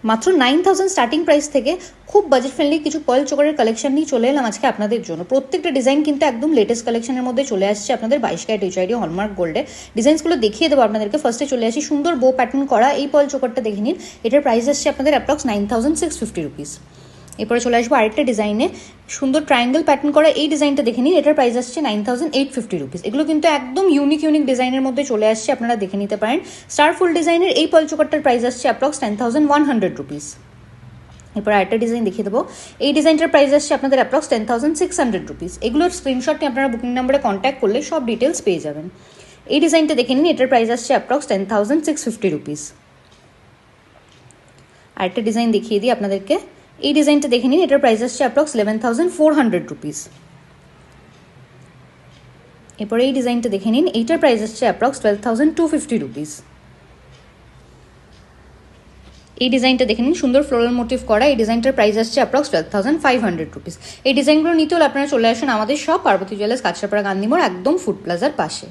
মাত্র 9000 starting price থেকে খুব বাজেট ফ্রেন্ডলি কিছু পার্ল চোকারের কালেকশন নিয়ে চলে এলাম আজকে আপনাদের জন্য। প্রত্যেকটা ডিজাইন কিন্তু একদম লেটেস্ট কালেকশনের মধ্যে চলে আসছে আপনাদের 22 ক্যারেট এইচআইডি হলমার্ক গোল্ডে। ডিজাইনসগুলো দেখিয়ে দেবো আপনাদেরকে। ফার্স্টে চলে আসি সুন্দর বো প্যাটার্ন করা এই পার্ল চোকারটা দেখে নিন। এটার প্রাইস আসছে আপনাদের অ্যাপ্রক্স 9650 রুপিস। এরপরে চলে আসবো আরেকটা ডিজাইনে, সুন্দর ট্রায়াঙ্গেল প্যাটার্ন করা এই ডিজাইনটা দেখে নিন। এটার প্রাইস আসছে 9850 রুপিস। এগুলো কিন্তু একদম ইউনিক ডিজাইনের মধ্যে চলে আসছে, আপনারা দেখে নিতে পারেন। স্টার ফুল ডিজাইনের এই পার্ল চোকারটার প্রাইস আসছে অ্যাপ্রক্স 10100 রুপিস। এরপর আরেকটা ডিজাইন দেখিয়ে দেবো। এই ডিজাইনটার প্রাইস আসছে আপনাদের অ্যাপ্রক্স 10600 রুপিস। এগুলোর স্ক্রিনশট নিয়ে আপনারা বুকিং নাম্বারে কন্ট্যাক্ট করলে সব ডিটেলস পেয়ে যাবেন। এই ডিজাইনটা দেখে নিন, এটার প্রাইস আসছে অ্যাপ্রক্স 10650 রুপিস। আরেকটা ডিজাইন দেখিয়ে দিই আপনাদেরকে। এই ডিজাইনটা দেখে নিন, এটার প্রাইস আসছে অ্যাপ্রক্স 11400 রুপিস। এরপর এই ডিজাইনটা দেখে নিন, এইটার প্রাইস আসছে অ্যাপ্রক্স 12250 রুপিস। এই ডিজাইনটা দেখে নিন, সুন্দর ফ্লোরাল মোটিভ করা এই ডিজাইনটার প্রাইস আসছে অ্যাপ্রক্স 12500 রুপিস। এই ডিজাইনগুলো নিতে হলে আপনারা চলে আসুন আমাদের সব পার্বতী জুয়েলার্স, কাঁচরাপাড়া, গান্ধী মোড়, একদম ফুড প্লাজার পাশে।